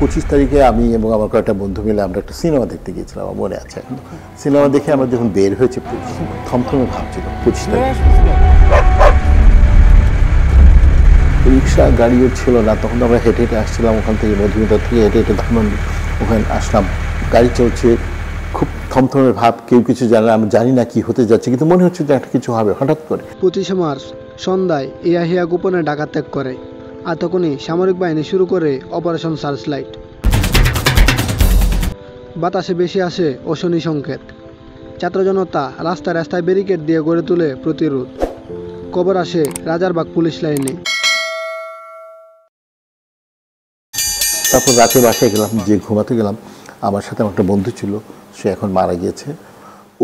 25 তারিখে আমি এবং আমার কয়েকটা বন্ধু মিলে আমরা একটা সিনেমা দেখতে গিয়েছিলাম, আমার মনে আছে এখন। সিনেমা দেখে আমরা যখন বের হয়েছি থমথমে ভাবছিল 25 তারিখ। রিক্সা গাড়িও ছিল না, তখন আমরা হেঁটে হেঁটে আসছিলাম ওখান থেকে, মধুমিতা থেকে হেঁটে হেঁটে ধানমন্ডি ওখানে আসলাম। গাড়ি চলছে, খুব থমথমে ভাব, কেউ কিছু জানে না, আমি জানি না কি হতে যাচ্ছে, কিন্তু মনে হচ্ছে যে একটা কিছু হবে। হঠাৎ করে 25শে মার্চ সন্ধ্যায় ইয়াহিয়া গোপনে ঢাকা ত্যাগ করে, আর তখনই সামরিক বাহিনী শুরু করে অপারেশন সার্চলাইট। বাতাসে বেশি আসে অশনি সংকেত। ছাত্র জনতা রাস্তায় রাস্তায় ব্যারিকেড দিয়ে গড়ে তোলে প্রতিরোধ। খবর আসে রাজারবাগ পুলিশ লাইনে। তারপর রাতে বাসায় গেলাম, যে ঘুমাতে গেলাম, আমার সাথে আমার একটা বন্ধু ছিল, সে এখন মারা গিয়েছে।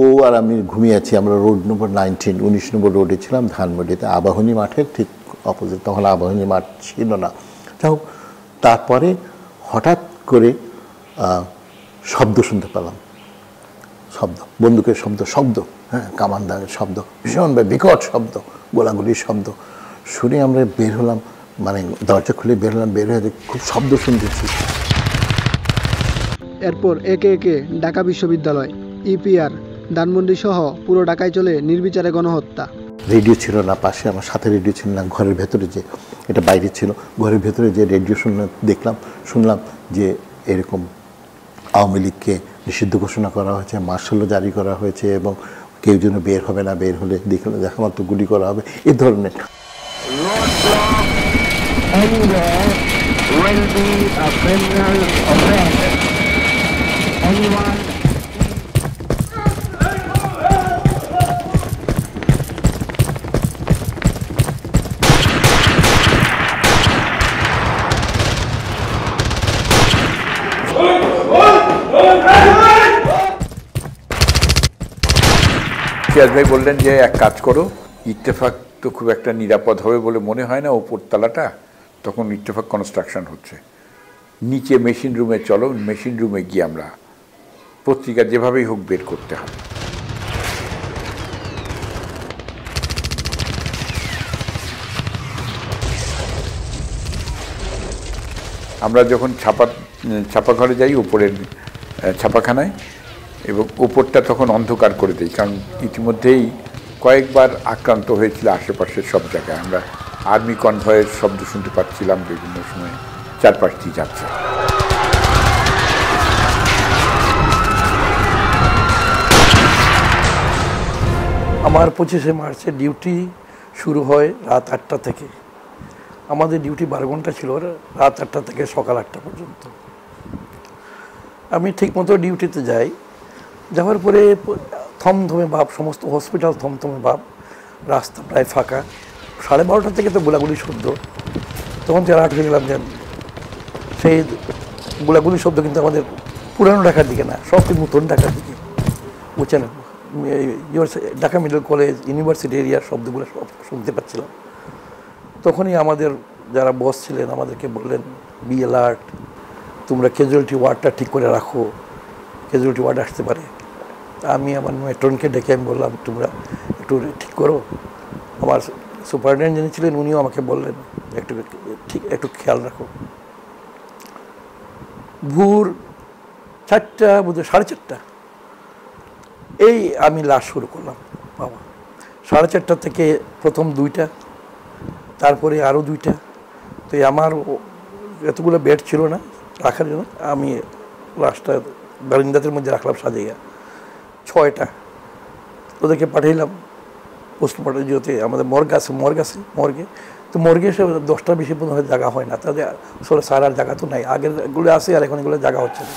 ও আর আমি ঘুমিয়ে আছি, আমরা রোড নম্বর 19 নম্বর রোডে ছিলাম, ধানমন্ডিতে আবাহনী মাঠের ঠিক অপোজিট। তখন আবাহনী মাঠ ছিল না। যাই হোক, তারপরে হঠাৎ করে শব্দ শুনতে পেলাম, শব্দ, বন্দুকের শব্দ, হ্যাঁ, কামানদারের শব্দ, ভীষণ বিকট শব্দ, গোলাগুলির শব্দ শুনে আমরা বের হলাম, মানে দরজা খুলে বের হলাম। বের হয়ে খুব শব্দ শুনতেছি। এরপর একে একে ঢাকা বিশ্ববিদ্যালয়, ইপিআর, ধানমন্ডি সহ পুরো ঢাকায় চলে নির্বিচারে গণহত্যা। রেডিও ছিল না পাশে, আমার সাথে রেডিও ছিল না, ঘরের ভেতরে, যে এটা বাইরে ছিল, ঘরের ভেতরে যে রেডিও শুনলাম যে এরকম আওয়ামী লীগকে নিষিদ্ধ ঘোষণা করা হয়েছে, মার্শাল জারি করা হয়েছে, এবং কেউ যেন বের হবে না, বের হলে দেখা মাত্র গুলি করা হবে, এ ধরনের। সিরাজ ভাই বললেন যে এক কাজ করো, ইত্তেফাক তো খুব একটা নিরাপদ হবে বলে মনে হয় না, ওপর তলাটা, তখন ইত্তেফাক কনস্ট্রাকশন হচ্ছে, নিচে মেশিন রুমে চলো, মেশিন রুমে গিয়ে আমরা পত্রিকা যেভাবেই হোক বের করতে হবে। আমরা যখন ছাপাঘরে যাই, উপরের ছাপাখানায়, এবং উপরটা তখন অন্ধকার করে দিই, কারণ ইতিমধ্যেই কয়েকবার আক্রান্ত হয়েছিল আশেপাশের সব জায়গায়। আমরা আর্মি কনভয়ের শব্দ শুনতে পাচ্ছিলাম বিভিন্ন সময়, চারপাশ দিয়ে যাচ্ছে। আমার 25শে মার্চে ডিউটি শুরু হয় রাত 8টা থেকে। আমাদের ডিউটি 12 ঘন্টা ছিল, রাত 8টা থেকে সকাল 8টা পর্যন্ত। আমি ঠিকমতো ডিউটিতে যাই, যাওয়ার পরে থমথমে ভাব, সমস্ত হসপিটাল থমথমে ভাব, রাস্তা প্রায় ফাঁকা। 12:30 থেকে তো গোলাগুলি শব্দ, তখন তো অ্যালার্ট হয়ে গেলাম যে সেই গোলাগুলি শব্দ কিন্তু আমাদের পুরানো ঢাকার দিকে না, সব নতুন ঢাকার দিকে, বুঝছেন, ঢাকা মেডিকেল কলেজ, ইউনিভার্সিটি এরিয়ার শব্দগুলো সব শুনতে পাচ্ছিলাম। তখনই আমাদের যারা বস ছিলেন আমাদেরকে বললেন, বি অ্যালার্ট, তোমরা ক্যাজুয়ালিটি ওয়ার্ডটা ঠিক করে রাখো, ক্যাজুয়ালিটি ওয়ার্ড আসতে পারে। আমি আমার মেট্রনকে ডেকে আমি বললাম, তোমরা একটু ঠিক করো। আমার সুপারিনটেন্ডেন্ট যিনি ছিলেন উনিও আমাকে বললেন, একটু খেয়াল রাখো। ভোর 4টা, বোধহয় 4:30, এই আমি লাশ শুরু করলাম বাবা। 4:30 থেকে প্রথম 2টা, তারপরে আরও 2টা। তো আমার এতগুলো বেড ছিল না রাখার জন্য, আমি লাশটা বারিন্দাদের মধ্যে রাখলাম সাজিয়ে। 6টা ওদেরকে পাঠাইলাম পোস্টমর্টম, যেতে আমাদের মর্গে। তো মর্গে এসে 10টার বেশি পর্যন্ত জায়গা হয় না, তাদের সারার জায়গা তো নাই, আগেরগুলো আছে আর এখন এগুলো জায়গা হচ্ছে না।